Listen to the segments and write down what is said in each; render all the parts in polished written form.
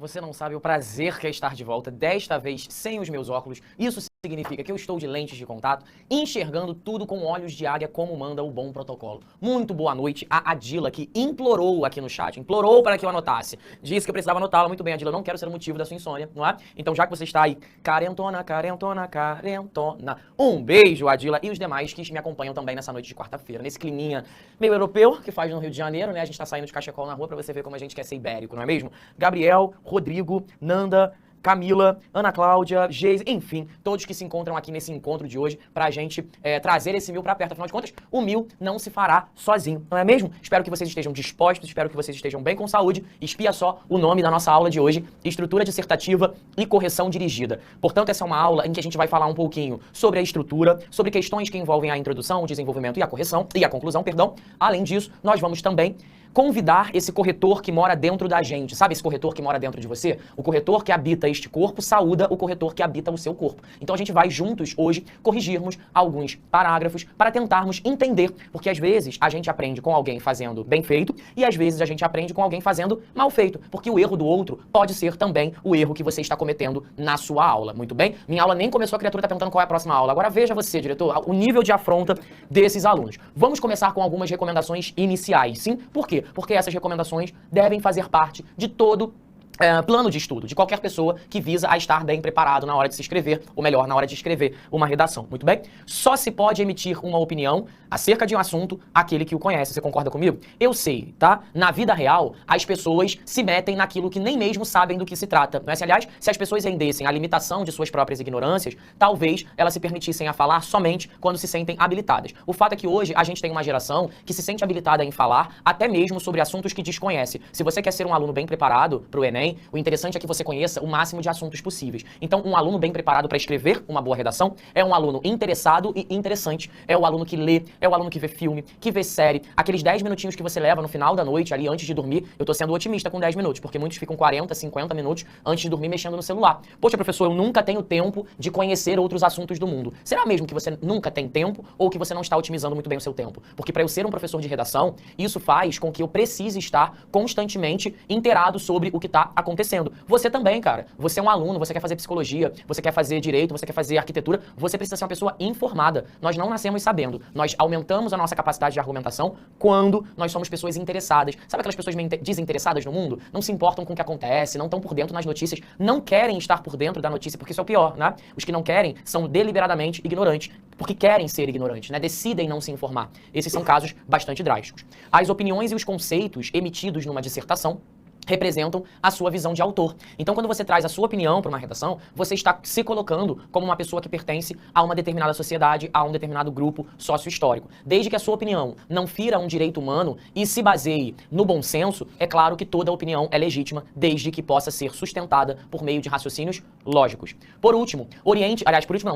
Você não sabe o prazer que é estar de volta, desta vez sem os meus óculos. Isso significa que eu estou de lentes de contato, enxergando tudo com olhos de águia, como manda o bom protocolo. Muito boa noite a Adila, que implorou aqui no chat, implorou para que eu anotasse. Disse que eu precisava anotá-la. Muito bem, Adila, eu não quero ser o motivo da sua insônia, não é? Então, já que você está aí, carentona, carentona, carentona, um beijo, Adila, e os demais que me acompanham também nessa noite de quarta-feira, nesse climinha meio europeu, que faz no Rio de Janeiro, né? A gente tá saindo de cachecol na rua pra você ver como a gente quer ser ibérico, não é mesmo? Gabriel, Rodrigo, Nanda, Camila, Ana Cláudia, Geise, enfim, todos que se encontram aqui nesse encontro de hoje pra gente trazer esse 1000 pra perto. Afinal de contas, o 1000 não se fará sozinho, não é mesmo? Espero que vocês estejam dispostos, espero que vocês estejam bem com saúde. Espia só o nome da nossa aula de hoje, Estrutura Dissertativa e Correção Dirigida. Portanto, essa é uma aula em que a gente vai falar um pouquinho sobre a estrutura, sobre questões que envolvem a introdução, o desenvolvimento e a correção, e a conclusão, perdão. Além disso, nós vamos também convidar esse corretor que mora dentro da gente. Sabe esse corretor que mora dentro de você? O corretor que habita este corpo saúda o corretor que habita o seu corpo. Então a gente vai juntos hoje corrigirmos alguns parágrafos para tentarmos entender, porque às vezes a gente aprende com alguém fazendo bem feito e às vezes a gente aprende com alguém fazendo mal feito, porque o erro do outro pode ser também o erro que você está cometendo na sua aula. Muito bem? Minha aula nem começou, a criatura está perguntando qual é a próxima aula. Agora veja você, diretor, o nível de afronta desses alunos. Vamos começar com algumas recomendações iniciais, sim? Por quê? Porque essas recomendações devem fazer parte de todo plano de estudo, de qualquer pessoa que visa a estar bem preparado na hora de se inscrever, ou melhor, na hora de escrever uma redação. Muito bem? Só se pode emitir uma opinião acerca de um assunto aquele que o conhece. Você concorda comigo? Eu sei, tá? Na vida real, as pessoas se metem naquilo que nem mesmo sabem do que se trata. Não é? Aliás, se as pessoas rendessem à limitação de suas próprias ignorâncias, talvez elas se permitissem a falar somente quando se sentem habilitadas. O fato é que hoje a gente tem uma geração que se sente habilitada em falar até mesmo sobre assuntos que desconhece. Se você quer ser um aluno bem preparado para o Enem, o interessante é que você conheça o máximo de assuntos possíveis. Então, um aluno bem preparado para escrever uma boa redação é um aluno interessado e interessante. É o aluno que lê, é o aluno que vê filme, que vê série. Aqueles 10 minutinhos que você leva no final da noite, ali antes de dormir, eu tô sendo otimista com 10 minutos, porque muitos ficam 40, 50 minutos antes de dormir mexendo no celular. Poxa, professor, eu nunca tenho tempo de conhecer outros assuntos do mundo. Será mesmo que você nunca tem tempo ou que você não está otimizando muito bem o seu tempo? Porque para eu ser um professor de redação, isso faz com que eu precise estar constantemente inteirado sobre o que está acontecendo. Você também, cara. Você é um aluno, você quer fazer psicologia, você quer fazer direito, você quer fazer arquitetura, você precisa ser uma pessoa informada. Nós não nascemos sabendo. Nós aumentamos a nossa capacidade de argumentação quando nós somos pessoas interessadas. Sabe aquelas pessoas meio desinteressadas no mundo? Não se importam com o que acontece, não estão por dentro nas notícias, não querem estar por dentro da notícia, porque isso é o pior, né? Os que não querem são deliberadamente ignorantes, porque querem ser ignorantes, né? Decidem não se informar. Esses são casos bastante drásticos. As opiniões e os conceitos emitidos numa dissertação representam a sua visão de autor. Então, quando você traz a sua opinião para uma redação, você está se colocando como uma pessoa que pertence a uma determinada sociedade, a um determinado grupo sócio-histórico. Desde que a sua opinião não fira um direito humano e se baseie no bom senso, é claro que toda opinião é legítima, desde que possa ser sustentada por meio de raciocínios lógicos. Por último,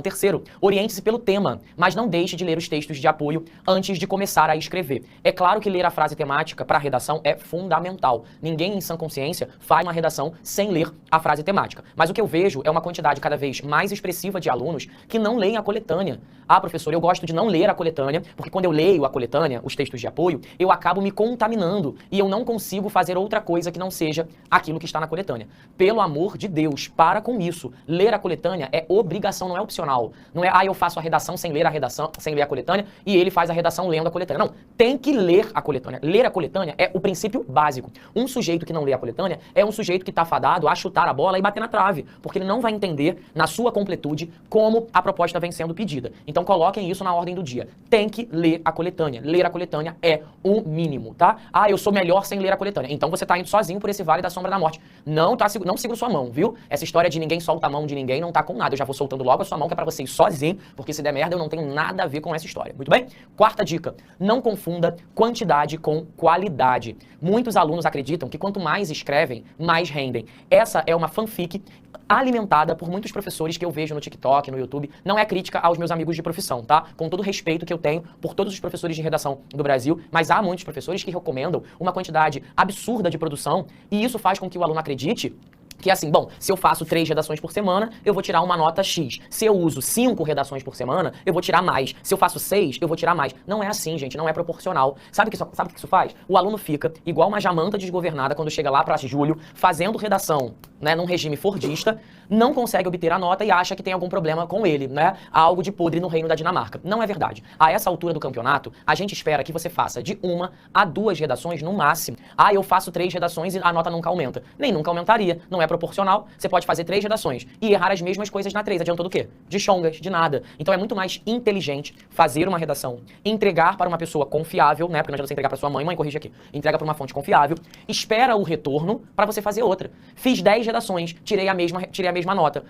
terceiro, oriente-se pelo tema, mas não deixe de ler os textos de apoio antes de começar a escrever. É claro que ler a frase temática para a redação é fundamental. Ninguém em sã consciência faz uma redação sem ler a frase temática. Mas o que eu vejo é uma quantidade cada vez mais expressiva de alunos que não leem a coletânea. Ah, professor, eu gosto de não ler a coletânea, porque quando eu leio a coletânea, os textos de apoio, eu acabo me contaminando e eu não consigo fazer outra coisa que não seja aquilo que está na coletânea. Pelo amor de Deus, para com isso. Ler a coletânea é obrigação, não é opcional. Não é, eu faço a redação sem ler a redação, sem ler a coletânea, e ele faz a redação lendo a coletânea. Não, tem que ler a coletânea. Ler a coletânea é o princípio básico. Um sujeito que não lê a coletânea é um sujeito que está fadado a chutar a bola e bater na trave, porque ele não vai entender na sua completude como a proposta vem sendo pedida. Então coloquem isso na ordem do dia. Tem que ler a coletânea. Ler a coletânea é o mínimo, tá? Ah, eu sou melhor sem ler a coletânea. Então você tá indo sozinho por esse vale da sombra da morte. Não segura sua mão, viu? Essa história de ninguém solta a mão de ninguém não tá com nada. Eu já vou soltando logo a sua mão, que é pra você ir sozinho, porque se der merda eu não tenho nada a ver com essa história. Muito bem? Quarta dica. Não confunda quantidade com qualidade. Muitos alunos acreditam que quanto mais escrevem, mais rendem. Essa é uma fanfic alimentada por muitos professores que eu vejo no TikTok, no YouTube. Não é crítica aos meus amigos de profissão, tá? Com todo o respeito que eu tenho por todos os professores de redação do Brasil, mas há muitos professores que recomendam uma quantidade absurda de produção e isso faz com que o aluno acredite que assim, bom, se eu faço 3 redações por semana, eu vou tirar uma nota X. Se eu uso 5 redações por semana, eu vou tirar mais. Se eu faço 6, eu vou tirar mais. Não é assim, gente, não é proporcional. Sabe o que isso faz? O aluno fica igual uma jamanta desgovernada quando chega lá para julho, fazendo redação né, num regime fordista, não consegue obter a nota e acha que tem algum problema com ele, né? Algo de podre no reino da Dinamarca. Não é verdade. A essa altura do campeonato, a gente espera que você faça de 1 a 2 redações no máximo. Ah, eu faço 3 redações e a nota nunca aumenta. Nem nunca aumentaria, não é proporcional. Você pode fazer 3 redações e errar as mesmas coisas na 3. Adiantou do quê? De chongas, de nada. Então é muito mais inteligente fazer uma redação, entregar para uma pessoa confiável, né? Porque não adianta você entregar para sua mãe, corrige aqui. Entrega para uma fonte confiável, espera o retorno para você fazer outra. Fiz 10 redações, tirei a mesma nota.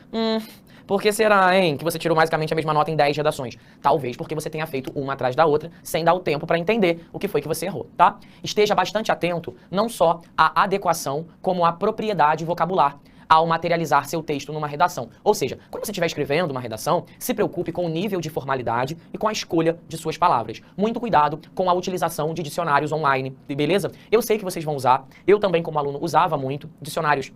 Por que será, hein, que você tirou basicamente a mesma nota em 10 redações? Talvez porque você tenha feito uma atrás da outra, sem dar o tempo para entender o que foi que você errou, tá? Esteja bastante atento, não só à adequação, como à propriedade vocabular ao materializar seu texto numa redação. Ou seja, quando você estiver escrevendo uma redação, se preocupe com o nível de formalidade e com a escolha de suas palavras. Muito cuidado com a utilização de dicionários online, beleza? Eu sei que vocês vão usar, eu também como aluno usava muito dicionários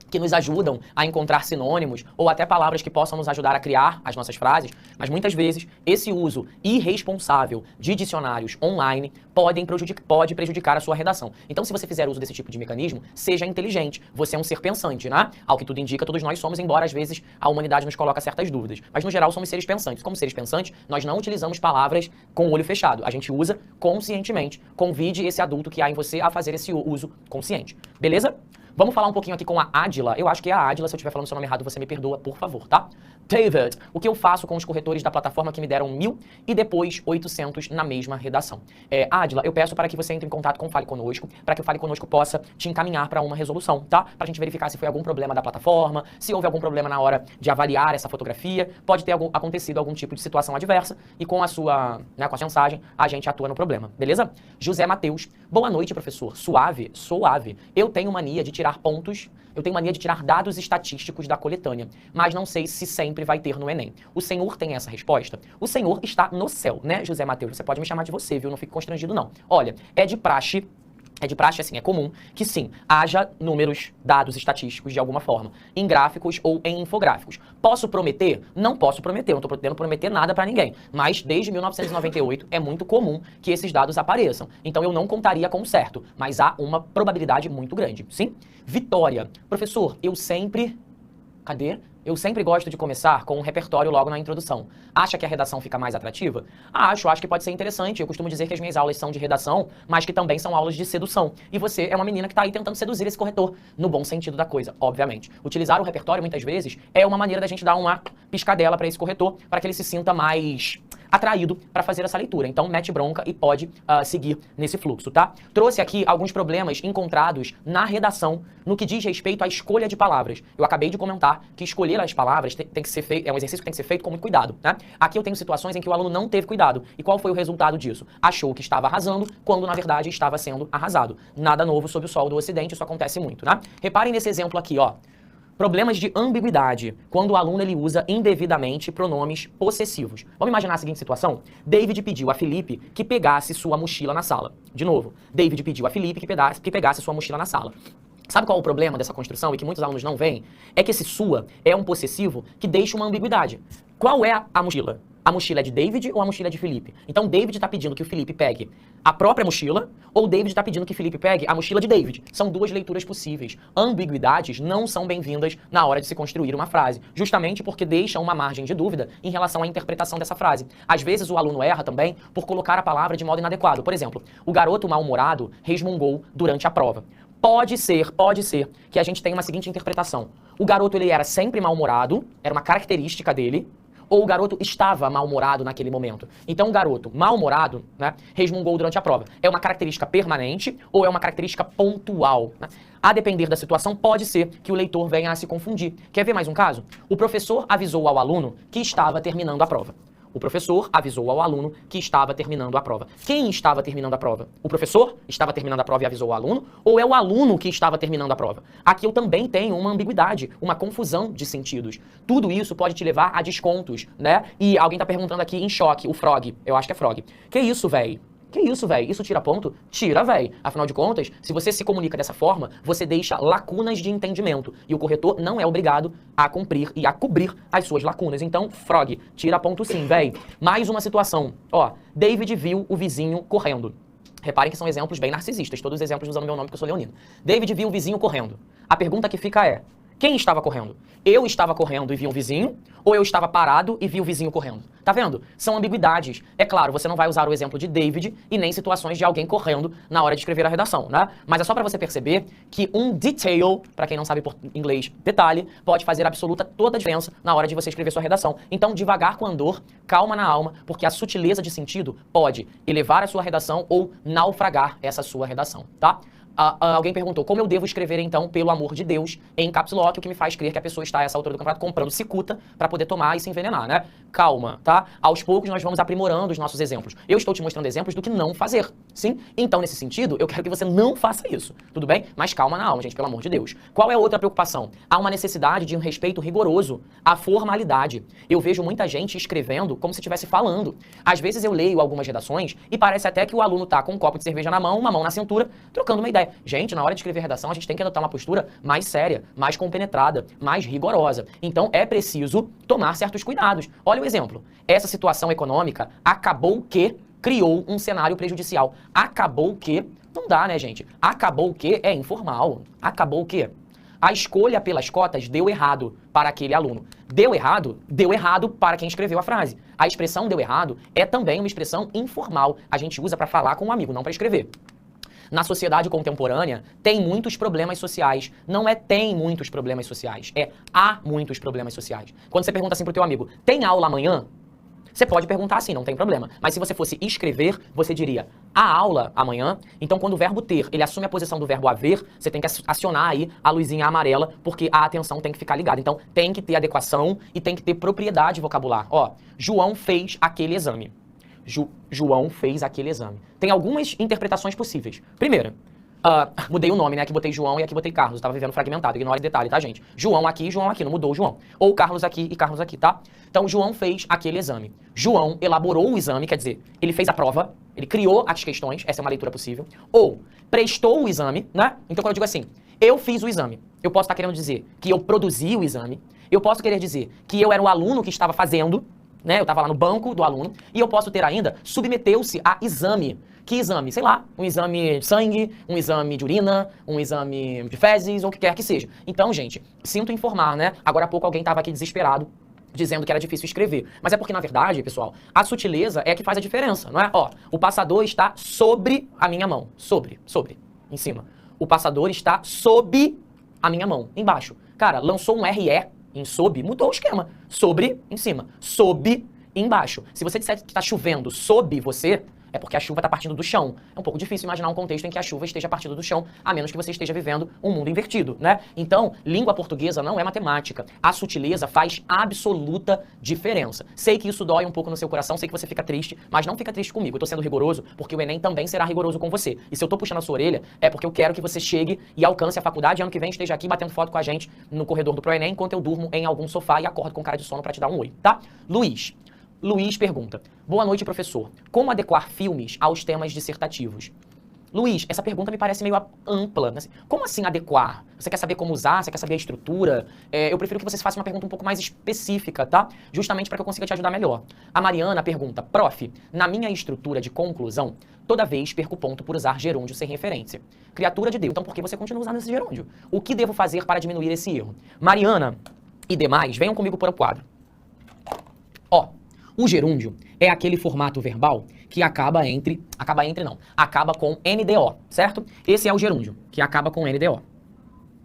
que nos ajudam a encontrar sinônimos ou até palavras que possam nos ajudar a criar as nossas frases, mas muitas vezes esse uso irresponsável de dicionários online pode prejudicar a sua redação. Então, se você fizer uso desse tipo de mecanismo, seja inteligente. Você é um ser pensante, né? Ao que tudo indica, todos nós somos, embora às vezes a humanidade nos coloque certas dúvidas. Mas, no geral, somos seres pensantes. Como seres pensantes, nós não utilizamos palavras com o olho fechado. A gente usa conscientemente. Convide esse adulto que há em você a fazer esse uso consciente. Beleza? Vamos falar um pouquinho aqui com a Adila. Eu acho que é a Adila, se eu estiver falando seu nome errado, você me perdoa, por favor, tá? David, o que eu faço com os corretores da plataforma que me deram 1.000 e depois 800 na mesma redação? Adila, eu peço para que você entre em contato com o Fale Conosco, para que o Fale Conosco possa te encaminhar para uma resolução, tá? Pra gente verificar se foi algum problema da plataforma, se houve algum problema na hora de avaliar essa fotografia, pode ter acontecido algum tipo de situação adversa e com a sua, né, com a mensagem, a gente atua no problema, beleza? José Matheus, boa noite, professor. Suave? Suave. Eu tenho mania de tirar pontos, eu tenho mania de tirar dados estatísticos da coletânea, mas não sei se sempre vai ter no Enem. O senhor tem essa resposta? O senhor está no céu, né, José Matheus? Você pode me chamar de você, viu? Não fique constrangido, não. Olha, é de praxe, assim, é comum que sim, haja números, dados estatísticos de alguma forma, em gráficos ou em infográficos. Posso prometer? Não posso prometer, não estou podendo prometer nada para ninguém. Mas desde 1998 é muito comum que esses dados apareçam. Então eu não contaria com certo, mas há uma probabilidade muito grande, sim? Vitória. Professor, eu sempre gosto de começar com um repertório logo na introdução. Acha que a redação fica mais atrativa? Acho que pode ser interessante. Eu costumo dizer que as minhas aulas são de redação, mas que também são aulas de sedução. E você é uma menina que está aí tentando seduzir esse corretor, no bom sentido da coisa, obviamente. Utilizar o repertório, muitas vezes, é uma maneira da gente dar uma piscadela para esse corretor, para que ele se sinta mais atraído para fazer essa leitura. Então, mete bronca e pode seguir nesse fluxo, tá? Trouxe aqui alguns problemas encontrados na redação no que diz respeito à escolha de palavras. Eu acabei de comentar que escolher as palavras tem que ser feito, é um exercício que tem que ser feito com muito cuidado, né? Aqui eu tenho situações em que o aluno não teve cuidado. E qual foi o resultado disso? Achou que estava arrasando, quando na verdade estava sendo arrasado. Nada novo sob o sol do Ocidente, isso acontece muito, né? Reparem nesse exemplo aqui, ó. Problemas de ambiguidade, quando o aluno ele usa indevidamente pronomes possessivos. Vamos imaginar a seguinte situação? David pediu a Felipe que pegasse sua mochila na sala. De novo, David pediu a Felipe que pegasse sua mochila na sala. Sabe qual é o problema dessa construção e que muitos alunos não veem? É que esse sua é um possessivo que deixa uma ambiguidade. Qual é a mochila? A mochila é de David ou a mochila é de Felipe? Então, David está pedindo que o Felipe pegue a própria mochila ou David está pedindo que Felipe pegue a mochila de David. São duas leituras possíveis. Ambiguidades não são bem-vindas na hora de se construir uma frase, justamente porque deixam uma margem de dúvida em relação à interpretação dessa frase. Às vezes, o aluno erra também por colocar a palavra de modo inadequado. Por exemplo, o garoto mal-humorado resmungou durante a prova. Pode ser que a gente tenha uma seguinte interpretação. O garoto ele era sempre mal-humorado, era uma característica dele, ou o garoto estava mal-humorado naquele momento. Então, o garoto mal-humorado, né, resmungou durante a prova. É uma característica permanente ou é uma característica pontual, né? A depender da situação, pode ser que o leitor venha a se confundir. Quer ver mais um caso? O professor avisou ao aluno que estava terminando a prova. O professor avisou ao aluno que estava terminando a prova. Quem estava terminando a prova? O professor estava terminando a prova e avisou o aluno? Ou é o aluno que estava terminando a prova? Aqui eu também tenho uma ambiguidade, uma confusão de sentidos. Tudo isso pode te levar a descontos, né? E alguém tá perguntando aqui em choque, o Frog. Eu acho que é Frog. Que isso, véi? Que isso, velho? Isso tira ponto? Tira, velho. Afinal de contas, se você se comunica dessa forma, você deixa lacunas de entendimento. E o corretor não é obrigado a cumprir e a cobrir as suas lacunas. Então, Frog, tira ponto sim, velho. Mais uma situação. Ó, David viu o vizinho correndo. Reparem que são exemplos bem narcisistas, todos os exemplos usando meu nome, porque eu sou leonino. David viu o vizinho correndo. A pergunta que fica é, quem estava correndo? Eu estava correndo e vi um vizinho, ou eu estava parado e vi o vizinho correndo? Tá vendo? São ambiguidades. É claro, você não vai usar o exemplo de David e nem situações de alguém correndo na hora de escrever a redação, né? Mas é só para você perceber que um detail, para quem não sabe inglês, detalhe, pode fazer absoluta toda a diferença na hora de você escrever sua redação. Então, devagar com andor, calma na alma, porque a sutileza de sentido pode elevar a sua redação ou naufragar essa sua redação, tá? Alguém perguntou, como eu devo escrever então, pelo amor de Deus, em caps lock, o que me faz crer que a pessoa está a essa altura do campeonato comprando cicuta para poder tomar e se envenenar, né? Calma, tá? Aos poucos nós vamos aprimorando os nossos exemplos. Eu estou te mostrando exemplos do que não fazer, sim? Então, nesse sentido, eu quero que você não faça isso, tudo bem? Mas calma na alma, gente, pelo amor de Deus. Qual é a outra preocupação? Há uma necessidade de um respeito rigoroso à formalidade. Eu vejo muita gente escrevendo como se estivesse falando. Às vezes eu leio algumas redações e parece até que o aluno tá com um copo de cerveja na mão, uma mão na cintura, trocando uma ideia. Gente, na hora de escrever redação, a gente tem que adotar uma postura mais séria, mais compenetrada, mais rigorosa. Então, é preciso tomar certos cuidados. Olha o exemplo. Essa situação econômica acabou que criou um cenário prejudicial. Acabou que... Não dá, né, gente? Acabou que é informal. Acabou que... A escolha pelas cotas deu errado para aquele aluno. Deu errado para quem escreveu a frase. A expressão deu errado é também uma expressão informal. A gente usa para falar com um amigo, não para escrever. Na sociedade contemporânea, tem muitos problemas sociais. Não é tem muitos problemas sociais, é há muitos problemas sociais. Quando você pergunta assim pro teu amigo, tem aula amanhã? Você pode perguntar assim, não tem problema. Mas se você fosse escrever, você diria, há aula amanhã? Então, quando o verbo ter, ele assume a posição do verbo haver, você tem que acionar aí a luzinha amarela, porque a atenção tem que ficar ligada. Então, tem que ter adequação e tem que ter propriedade vocabular. Ó, João fez aquele exame. João fez aquele exame. Tem algumas interpretações possíveis. Primeira, mudei o nome, né? Aqui botei João e aqui botei Carlos. Eu tava vivendo fragmentado, ignore detalhe, tá, gente? João aqui, não mudou o João. Ou Carlos aqui e Carlos aqui, tá? Então, João fez aquele exame. João elaborou o exame, quer dizer, ele fez a prova, ele criou as questões, essa é uma leitura possível. Ou prestou o exame, né? Então, quando eu digo assim, eu fiz o exame, eu posso estar querendo dizer que eu produzi o exame, eu posso querer dizer que eu era o aluno que estava fazendo, né? Eu estava lá no banco do aluno, e eu posso ter ainda, submeteu-se a exame. Que exame? Sei lá, um exame de sangue, um exame de urina, um exame de fezes, ou o que quer que seja. Então, gente, sinto informar, né? Agora há pouco alguém estava aqui desesperado, dizendo que era difícil escrever. Mas é porque, na verdade, pessoal, a sutileza é que faz a diferença, não é? Ó, o passador está sobre a minha mão. Sobre, em cima. O passador está sob a minha mão, embaixo. Cara, lançou um RE em sob, mudou o esquema. Sobre, em cima. Sob, embaixo. Se você disser que está chovendo sob você, é porque a chuva está partindo do chão. É um pouco difícil imaginar um contexto em que a chuva esteja partindo do chão, a menos que você esteja vivendo um mundo invertido, né? Então, língua portuguesa não é matemática. A sutileza faz absoluta diferença. Sei que isso dói um pouco no seu coração, sei que você fica triste, mas não fica triste comigo. Eu tô sendo rigoroso porque o Enem também será rigoroso com você. E se eu tô puxando a sua orelha, é porque eu quero que você chegue e alcance a faculdade e ano que vem esteja aqui batendo foto com a gente no corredor do ProEnem, enquanto eu durmo em algum sofá e acordo com cara de sono para te dar um oi, tá? Luiz pergunta, boa noite, professor. Como adequar filmes aos temas dissertativos? Luiz, essa pergunta me parece meio ampla. Como assim adequar? Você quer saber como usar? Você quer saber a estrutura? Eu prefiro que você faça uma pergunta um pouco mais específica, tá? Justamente para que eu consiga te ajudar melhor. A Mariana pergunta, prof, na minha estrutura de conclusão, toda vez perco ponto por usar gerúndio sem referência. Criatura de Deus, então por que você continua usando esse gerúndio? O que devo fazer para diminuir esse erro? Mariana e demais, venham comigo para o quadro. Ó. O gerúndio é aquele formato verbal que acaba com NDO, certo? Esse é o gerúndio, que acaba com NDO.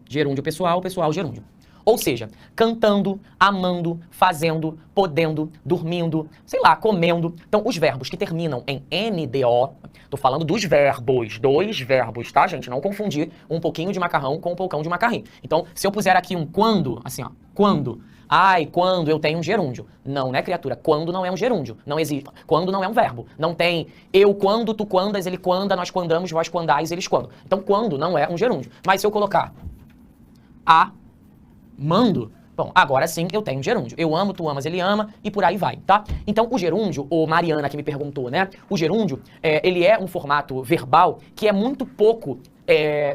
Gerúndio pessoal, gerúndio. Ou seja, cantando, amando, fazendo, podendo, dormindo, sei lá, comendo. Então, os verbos que terminam em NDO, tô falando dos verbos, dois verbos, tá, gente? Não confundir um pouquinho de macarrão com um poucão de macarrão. Então, se eu puser aqui um quando, assim, ó, quando... Ai, quando eu tenho um gerúndio. Não, né, criatura? Quando não é um gerúndio. Não existe. Quando não é um verbo. Não tem eu quando, tu quandas, ele quanda, nós quandamos, vós quandais, eles quando. Então, quando não é um gerúndio. Mas se eu colocar amando, bom, agora sim eu tenho um gerúndio. Eu amo, tu amas, ele ama e por aí vai, tá? Então, o gerúndio, ou Mariana que me perguntou, né? O gerúndio, ele é um formato verbal que é muito pouco...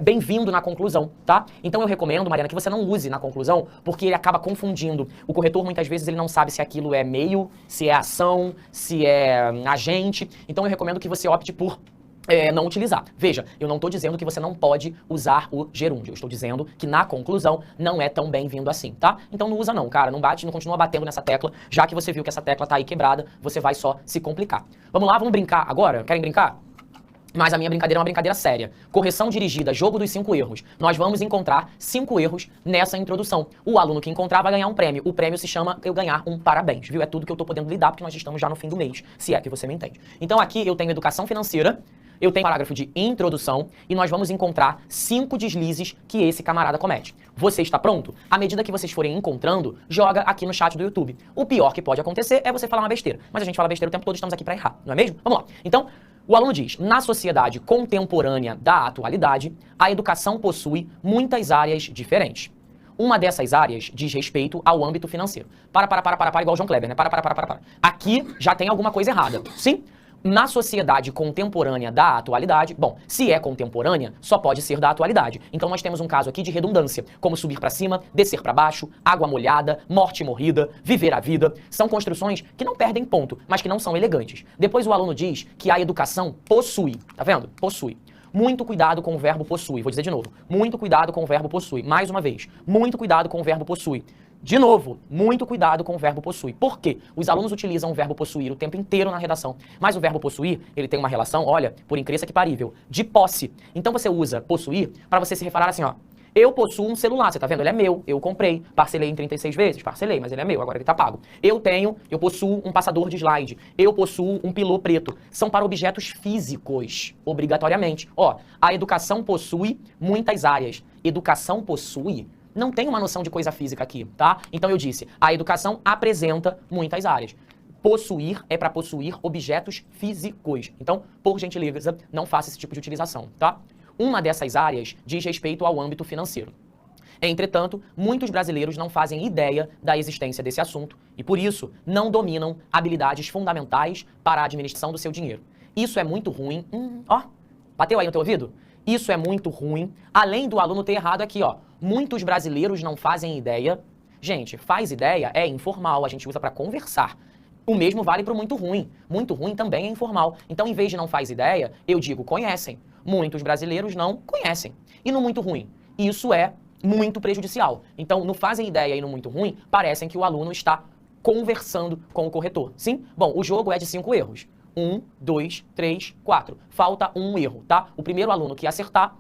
bem-vindo na conclusão, tá? Então eu recomendo, Mariana, que você não use na conclusão, porque ele acaba confundindo. O corretor, muitas vezes, ele não sabe se aquilo é meio, se é ação, se é agente. Então eu recomendo que você opte por não utilizar. Veja, eu não estou dizendo que você não pode usar o gerúndio. Eu estou dizendo que, na conclusão, não é tão bem-vindo assim, tá? Então não usa não, cara. Não bate, não continua batendo nessa tecla. Já que você viu que essa tecla tá aí quebrada, você vai só se complicar. Vamos lá, vamos brincar agora? Querem brincar? Mas a minha brincadeira é uma brincadeira séria. Correção dirigida, jogo dos 5 erros. Nós vamos encontrar 5 erros nessa introdução. O aluno que encontrar vai ganhar um prêmio. O prêmio se chama eu ganhar um parabéns, viu? É tudo que eu tô podendo lidar, porque nós estamos já no fim do mês, se é que você me entende. Então aqui eu tenho educação financeira, eu tenho parágrafo de introdução e nós vamos encontrar 5 deslizes que esse camarada comete. Você está pronto? À medida que vocês forem encontrando, joga aqui no chat do YouTube. O pior que pode acontecer é você falar uma besteira. Mas a gente fala besteira o tempo todo, estamos aqui para errar, não é mesmo? Vamos lá. Então, o aluno diz, na sociedade contemporânea da atualidade, a educação possui muitas áreas diferentes. Uma dessas áreas diz respeito ao âmbito financeiro. Para, igual o João Kleber, né? Para. Aqui já tem alguma coisa errada, sim? Na sociedade contemporânea da atualidade, bom, se é contemporânea, só pode ser da atualidade. Então nós temos um caso aqui de redundância, como subir para cima, descer para baixo, água molhada, morte morrida, viver a vida. São construções que não perdem ponto, mas que não são elegantes. Depois o aluno diz que a educação possui, tá vendo? Possui. Muito cuidado com o verbo possui. Vou dizer de novo. Muito cuidado com o verbo possui. Mais uma vez. Muito cuidado com o verbo possui. De novo, muito cuidado com o verbo possuir. Por quê? Os alunos utilizam o verbo possuir o tempo inteiro na redação. Mas o verbo possuir, ele tem uma relação, olha, por incrível que parível, de posse. Então você usa possuir para você se referar assim, ó. Eu possuo um celular, você tá vendo? Ele é meu, eu comprei, parcelei em 36 vezes, parcelei, mas ele é meu, agora ele tá pago. Eu possuo um passador de slide, eu possuo um pilô preto. São para objetos físicos, obrigatoriamente. Ó, a educação possui muitas áreas. Educação possui não tem uma noção de coisa física aqui, tá? Então eu disse, a educação apresenta muitas áreas. Possuir é para possuir objetos físicos. Então, por gentileza, não faça esse tipo de utilização, tá? Uma dessas áreas diz respeito ao âmbito financeiro. Entretanto, muitos brasileiros não fazem ideia da existência desse assunto e, por isso, não dominam habilidades fundamentais para a administração do seu dinheiro. Isso é muito ruim. Ó, bateu aí no teu ouvido? Isso é muito ruim, além do aluno ter errado aqui, ó. Muitos brasileiros não fazem ideia. Gente, faz ideia é informal, a gente usa para conversar. O mesmo vale para o muito ruim. Muito ruim também é informal. Então, em vez de não faz ideia, eu digo conhecem. Muitos brasileiros não conhecem. E no muito ruim? Isso é muito prejudicial. Então, no fazem ideia e no muito ruim, parecem que o aluno está conversando com o corretor. Sim? Bom, o jogo é de 5 erros. 1, 2, 3, 4. Falta um erro, tá? O primeiro aluno que acertar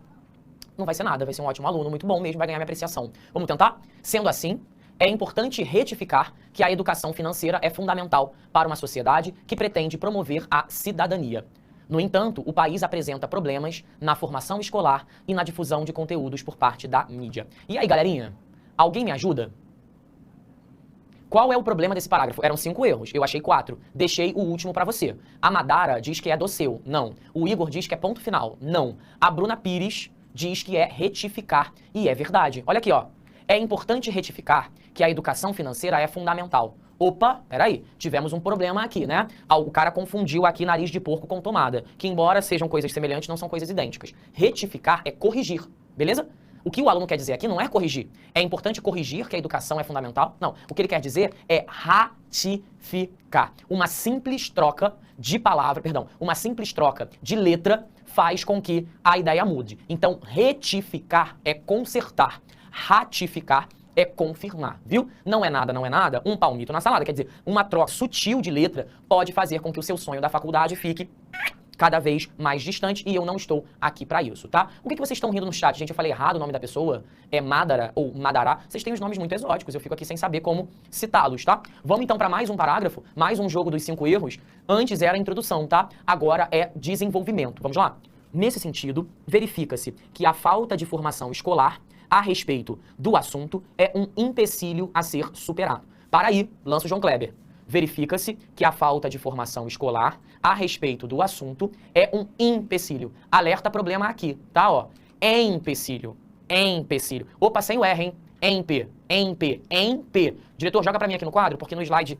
não vai ser nada, vai ser um ótimo aluno, muito bom mesmo, vai ganhar minha apreciação. Vamos tentar? Sendo assim, é importante retificar que a educação financeira é fundamental para uma sociedade que pretende promover a cidadania. No entanto, o país apresenta problemas na formação escolar e na difusão de conteúdos por parte da mídia. E aí, galerinha, alguém me ajuda? Qual é o problema desse parágrafo? Eram 5 erros, eu achei 4. Deixei o último pra você. A Madara diz que é do seu. Não. O Igor diz que é ponto final. Não. A Bruna Pires diz que é retificar. E é verdade. Olha aqui, ó. É importante retificar que a educação financeira é fundamental. Opa, peraí, tivemos um problema aqui, né? O cara confundiu aqui nariz de porco com tomada, que embora sejam coisas semelhantes, não são coisas idênticas. Retificar é corrigir, beleza? O que o aluno quer dizer aqui não é corrigir. É importante corrigir que a educação é fundamental? Não. O que ele quer dizer é ratificar. Uma simples troca de palavra, uma simples troca de letra faz com que a ideia mude. Então, retificar é consertar. Ratificar é confirmar, viu? Não é nada, um palmito na salada. Quer dizer, uma troca sutil de letra pode fazer com que o seu sonho da faculdade fique cada vez mais distante e eu não estou aqui pra isso, tá? O que vocês estão rindo no chat? Gente, eu falei errado o nome da pessoa? É Madara ou Madará? Vocês têm os nomes muito exóticos, eu fico aqui sem saber como citá-los, tá? Vamos então pra mais um parágrafo, mais um jogo dos 5 erros. Antes era a introdução, tá? Agora é desenvolvimento. Vamos lá? Nesse sentido, verifica-se que a falta de formação escolar a respeito do assunto é um empecilho a ser superado. Para aí, lança o João Kleber. Verifica-se que a falta de formação escolar a respeito do assunto é um empecilho. Alerta problema aqui, tá? Ó, empecilho, empecilho. Opa, sem o R, hein? Emp. Diretor, joga pra mim aqui no quadro, porque no slide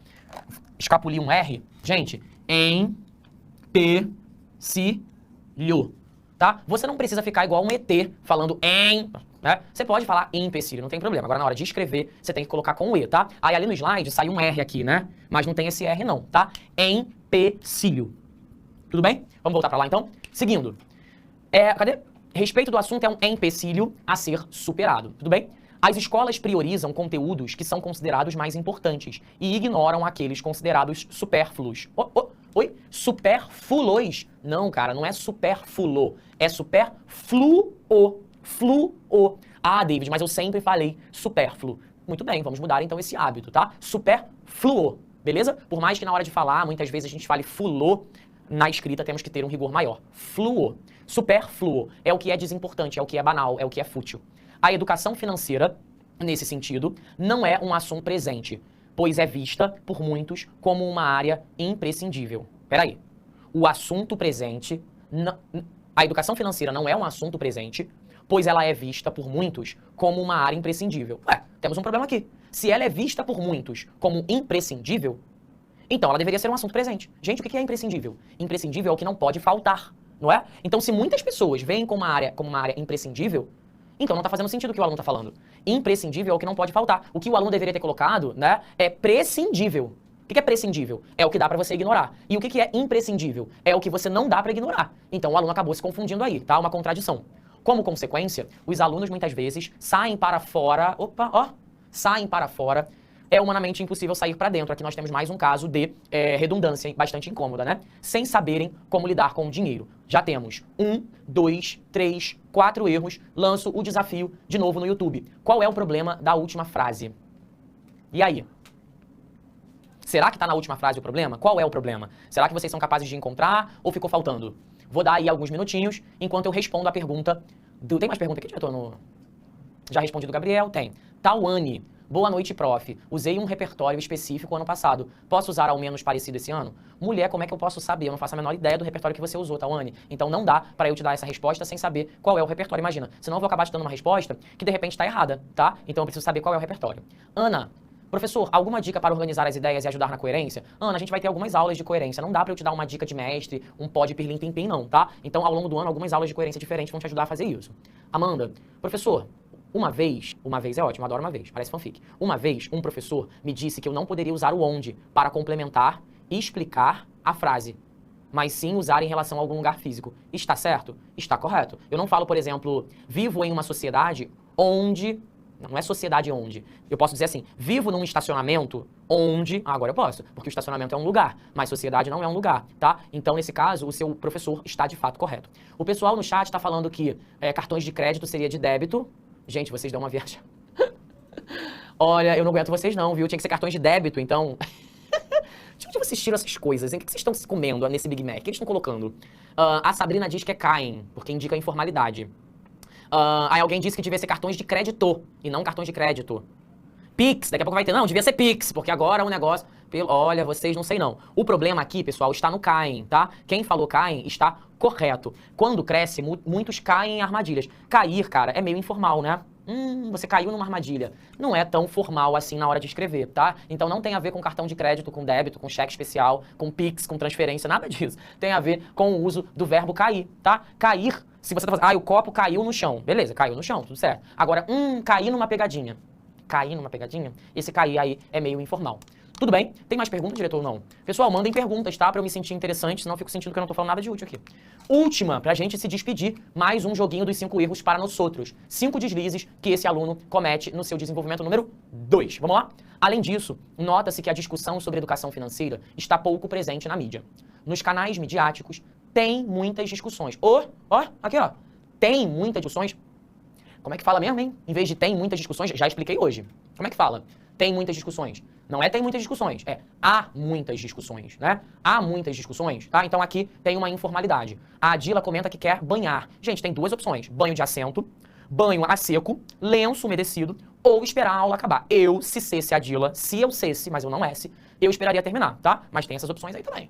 escapuli um R. Gente, empecilho, tá? Você não precisa ficar igual um ET falando né? Você pode falar empecilho, não tem problema. Agora, na hora de escrever, você tem que colocar com o E, tá? Aí, ali no slide, sai um R aqui, né? Mas não tem esse R, não, tá? Empecilho. Tudo bem? Vamos voltar pra lá, então? Seguindo. Cadê? Respeito do assunto é um empecilho a ser superado. Tudo bem? As escolas priorizam conteúdos que são considerados mais importantes e ignoram aqueles considerados supérfluos. Oi? Supérfluos? Não, cara, não é superfluo. É superfluo. Fluo. Ah, David, mas eu sempre falei supérfluo. Muito bem, vamos mudar então esse hábito, tá? Superfluo, beleza? Por mais que na hora de falar, muitas vezes a gente fale fulô, na escrita temos que ter um rigor maior. Fluo. Superfluo é o que é desimportante, é o que é banal, é o que é fútil. A educação financeira, nesse sentido, não é um assunto presente, pois é vista por muitos como uma área imprescindível. Peraí. O assunto presente... A educação financeira não é um assunto presente, pois ela é vista por muitos como uma área imprescindível. Temos um problema aqui. Se ela é vista por muitos como imprescindível, então ela deveria ser um assunto presente. Gente, o que é imprescindível? Imprescindível é o que não pode faltar, não é? Então, se muitas pessoas veem como uma área imprescindível, então não está fazendo sentido o que o aluno está falando. Imprescindível é o que não pode faltar. O que o aluno deveria ter colocado, né, é prescindível. O que é prescindível? É o que dá para você ignorar. E o que é imprescindível? É o que você não dá para ignorar. Então o aluno acabou se confundindo aí, tá? Uma contradição. Como consequência, os alunos muitas vezes saem para fora... Saem para fora. É humanamente impossível sair para dentro. Aqui nós temos mais um caso de redundância bastante incômoda, né? Sem saberem como lidar com o dinheiro. Já temos 1, 2, 3, 4 erros. Lanço o desafio de novo no YouTube. Qual é o problema da última frase? E aí? Será que está na última frase o problema? Qual é o problema? Será que vocês são capazes de encontrar ou ficou faltando? Vou dar aí alguns minutinhos enquanto eu respondo a pergunta do... Tem mais pergunta aqui, diretor? Já respondi do Gabriel? Tem. Tawane. Boa noite, prof. Usei um repertório específico ano passado. Posso usar ao menos parecido esse ano? Mulher, como é que eu posso saber? Eu não faço a menor ideia do repertório que você usou, Tawane. Então não dá pra eu te dar essa resposta sem saber qual é o repertório. Imagina, senão eu vou acabar te dando uma resposta que de repente tá errada, tá? Então eu preciso saber qual é o repertório. Ana, professor, alguma dica para organizar as ideias e ajudar na coerência? Ana, a gente vai ter algumas aulas de coerência. Não dá pra eu te dar uma dica de mestre, um pó de pirlim-pim-pim, não, tá? Então ao longo do ano, algumas aulas de coerência diferentes vão te ajudar a fazer isso. Amanda, professor... Uma vez é ótimo, adoro uma vez, parece fanfic. Uma vez, um professor me disse que eu não poderia usar o onde para complementar e explicar a frase, mas sim usar em relação a algum lugar físico. Está certo? Está correto. Eu não falo, por exemplo, vivo em uma sociedade onde... Não é sociedade onde. Eu posso dizer assim, vivo num estacionamento onde... agora eu posso, porque o estacionamento é um lugar, mas sociedade não é um lugar, tá? Então, nesse caso, o seu professor está de fato correto. O pessoal no chat está falando que cartões de crédito seria de débito. Gente, vocês dão uma viagem. Olha, eu não aguento vocês não, viu? Tinha que ser cartões de débito, então... De onde vocês tiram essas coisas, hein? O que vocês estão se comendo nesse Big Mac? O que eles estão colocando? A Sabrina diz que é Cain, porque indica informalidade. Aí alguém disse que devia ser cartões de crédito, e não cartões de crédito. Pix, daqui a pouco vai ter. Não, devia ser Pix, porque agora o negócio... Olha, vocês não sei não. O problema aqui, pessoal, está no Cain, tá? Quem falou Cain está correto. Quando cresce, muitos caem em armadilhas. Cair, cara, é meio informal, né? Você caiu numa armadilha. Não é tão formal assim na hora de escrever, tá? Então não tem a ver com cartão de crédito, com débito, com cheque especial, com Pix, com transferência, nada disso. Tem a ver com o uso do verbo cair, tá? Cair, se você tá fazendo... o copo caiu no chão. Beleza, caiu no chão, tudo certo. Agora, cair numa pegadinha. Cair numa pegadinha? Esse cair aí é meio informal. Tudo bem? Tem mais perguntas, diretor, ou não? Pessoal, mandem perguntas, tá? Pra eu me sentir interessante, senão eu fico sentindo que eu não tô falando nada de útil aqui. Última, pra gente se despedir, mais um joguinho dos 5 erros para nós outros. 5 deslizes que esse aluno comete no seu desenvolvimento número 2. Vamos lá? Além disso, nota-se que a discussão sobre educação financeira está pouco presente na mídia. Nos canais midiáticos, tem muitas discussões. Aqui, ó. Tem muitas discussões. Como é que fala mesmo, hein? Em vez de tem muitas discussões, já expliquei hoje. Como é que fala? Tem muitas discussões. Não é tem muitas discussões, é há muitas discussões, né? Há muitas discussões, tá? Então aqui tem uma informalidade. A Adila comenta que quer banhar. Gente, tem duas opções. Banho de assento, banho a seco, lenço umedecido ou esperar a aula acabar. Se cesse a Adila, se eu cesse, mas eu não esse, eu esperaria terminar, tá? Mas tem essas opções aí também.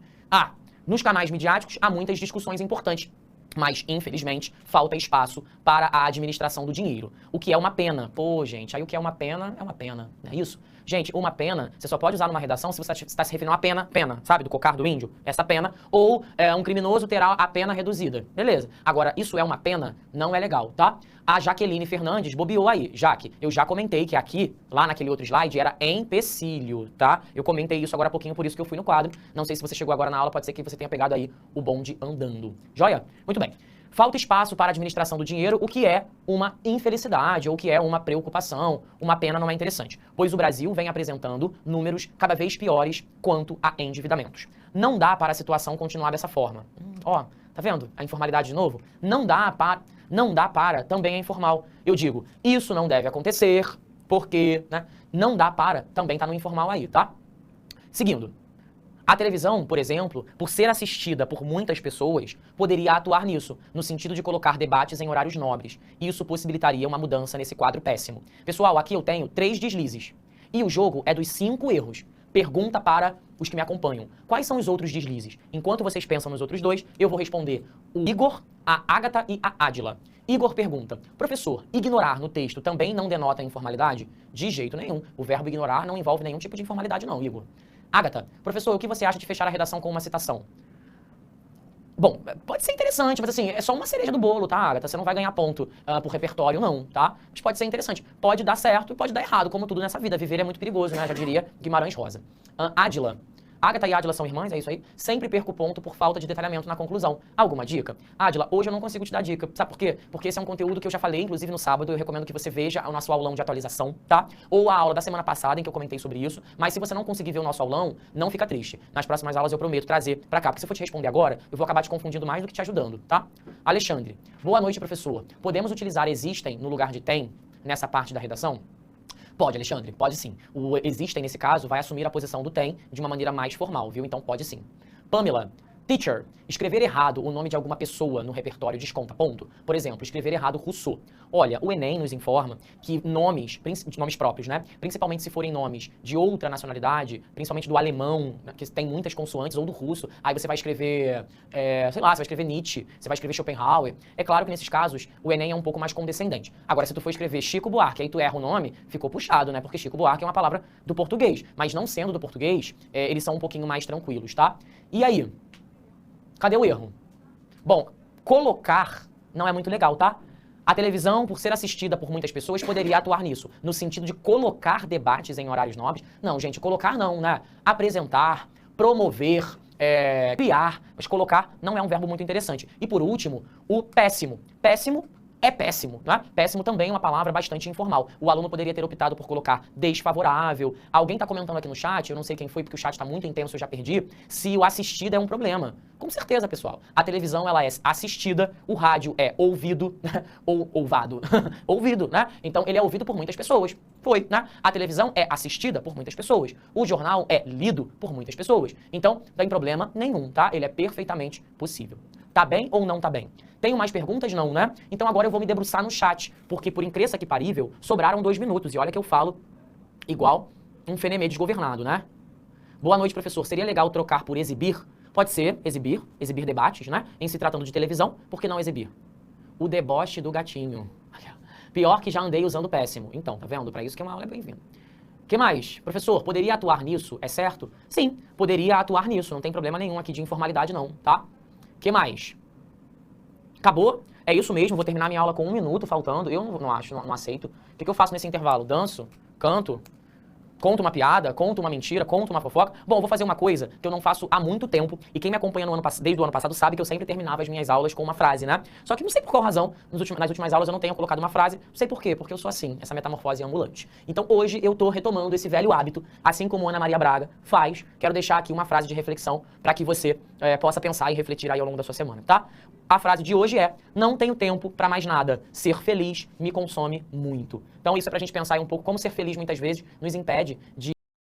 Nos canais midiáticos há muitas discussões importantes. Mas, infelizmente, falta espaço para a administração do dinheiro. O que é uma pena. Pô, gente, aí o que é uma pena, não é isso? Gente, uma pena, você só pode usar numa redação se você está se referindo a pena, sabe? Do cocar do índio, essa pena. Ou um criminoso terá a pena reduzida. Beleza. Agora, isso é uma pena? Não é legal, tá? A Jaqueline Fernandes bobeou aí. Jaque, eu já comentei que aqui, lá naquele outro slide, era empecilho, tá? Eu comentei isso agora há pouquinho, por isso que eu fui no quadro. Não sei se você chegou agora na aula, pode ser que você tenha pegado aí o bonde andando. Joia? Muito bem. Falta espaço para a administração do dinheiro, o que é uma infelicidade ou o que é uma preocupação, uma pena não é interessante, pois o Brasil vem apresentando números cada vez piores quanto a endividamentos. Não dá para a situação continuar dessa forma. Ó, tá vendo? A informalidade de novo? Não dá para também é informal. Eu digo, isso não deve acontecer, porque, né? Não dá para também tá no informal aí, tá? Seguindo. A televisão, por exemplo, por ser assistida por muitas pessoas, poderia atuar nisso, no sentido de colocar debates em horários nobres. E isso possibilitaria uma mudança nesse quadro péssimo. Pessoal, aqui eu tenho 3 deslizes. E o jogo é dos 5 erros. Pergunta para os que me acompanham. Quais são os outros deslizes? Enquanto vocês pensam nos outros 2, eu vou responder o Igor, a Ágata e a Ádila. Igor pergunta, professor, ignorar no texto também não denota informalidade? De jeito nenhum. O verbo ignorar não envolve nenhum tipo de informalidade não, Igor. Ágata, professor, o que você acha de fechar a redação com uma citação? Bom, pode ser interessante, mas assim, é só uma cereja do bolo, tá, Ágata? Você não vai ganhar ponto por repertório, não, tá? Mas pode ser interessante. Pode dar certo e pode dar errado, como tudo nessa vida. Viver é muito perigoso, né? Já diria Guimarães Rosa. Ádila. Ágata e Ádila são irmãs, é isso aí? Sempre perco ponto por falta de detalhamento na conclusão. Alguma dica? Ádila, hoje eu não consigo te dar dica. Sabe por quê? Porque esse é um conteúdo que eu já falei, inclusive no sábado, eu recomendo que você veja o nosso aulão de atualização, tá? Ou a aula da semana passada, em que eu comentei sobre isso. Mas se você não conseguir ver o nosso aulão, não fica triste. Nas próximas aulas eu prometo trazer pra cá, porque se eu for te responder agora, eu vou acabar te confundindo mais do que te ajudando, tá? Alexandre, boa noite, professor. Podemos utilizar existem no lugar de tem nessa parte da redação? Pode, Alexandre, pode sim. O existem, nesse caso, vai assumir a posição do tem de uma maneira mais formal, viu? Então pode sim. Pamela, teacher, escrever errado o nome de alguma pessoa no repertório desconta ponto? Por exemplo, escrever errado Rousseau. Olha, o Enem nos informa que nomes próprios, né? Principalmente se forem nomes de outra nacionalidade, principalmente do alemão, né, que tem muitas consoantes, ou do russo, aí você vai escrever, sei lá, você vai escrever Nietzsche, você vai escrever Schopenhauer. É claro que nesses casos o Enem é um pouco mais condescendente. Agora, se tu for escrever Chico Buarque, aí tu erra o nome, ficou puxado, né? Porque Chico Buarque é uma palavra do português. Mas não sendo do português, eles são um pouquinho mais tranquilos, tá? E aí? Cadê o erro? Bom, colocar não é muito legal, tá? A televisão, por ser assistida por muitas pessoas, poderia atuar nisso, no sentido de colocar debates em horários nobres. Não, gente, colocar não, né? Apresentar, promover, criar, mas colocar não é um verbo muito interessante. E por último, o péssimo. Péssimo é péssimo, né? Péssimo também é uma palavra bastante informal. O aluno poderia ter optado por colocar desfavorável. Alguém está comentando aqui no chat, eu não sei quem foi porque o chat está muito intenso, eu já perdi, se o assistido é um problema. Com certeza, pessoal. A televisão, ela é assistida, o rádio é ouvido, ou ouvado, ouvido, né? Então, ele é ouvido por muitas pessoas. Foi, né? A televisão é assistida por muitas pessoas. O jornal é lido por muitas pessoas. Então, não tem problema nenhum, tá? Ele é perfeitamente possível. Tá bem ou não tá bem? Tenho mais perguntas? Não, né? Então agora eu vou me debruçar no chat, porque por incrível que parível, sobraram 2 minutos. E olha que eu falo igual um fenemê desgovernado, né? Boa noite, professor. Seria legal trocar por exibir? Pode ser, exibir debates, né? Em se tratando de televisão, por que não exibir? O deboche do gatinho. Pior que já andei usando péssimo. Então, tá vendo? Pra isso que uma aula é bem-vinda. Que mais? Professor, poderia atuar nisso? É certo? Sim, poderia atuar nisso. Não tem problema nenhum aqui de informalidade não, tá? Que mais? Acabou? É isso mesmo, vou terminar minha aula com 1 minuto faltando. Eu não acho, não aceito. O que eu faço nesse intervalo? Danço? Canto? Conto uma piada? Conto uma mentira? Conto uma fofoca? Bom, eu vou fazer uma coisa que eu não faço há muito tempo. E quem me acompanha desde o ano passado sabe que eu sempre terminava as minhas aulas com uma frase, né? Só que não sei por qual razão, nas últimas aulas eu não tenho colocado uma frase. Não sei por quê, porque eu sou assim, essa metamorfose ambulante. Então hoje eu tô retomando esse velho hábito, assim como Ana Maria Braga faz. Quero deixar aqui uma frase de reflexão para que você possa pensar e refletir aí ao longo da sua semana, tá? A frase de hoje é: não tenho tempo para mais nada. Ser feliz me consome muito. Então isso é pra gente pensar aí um pouco como ser feliz muitas vezes nos impede de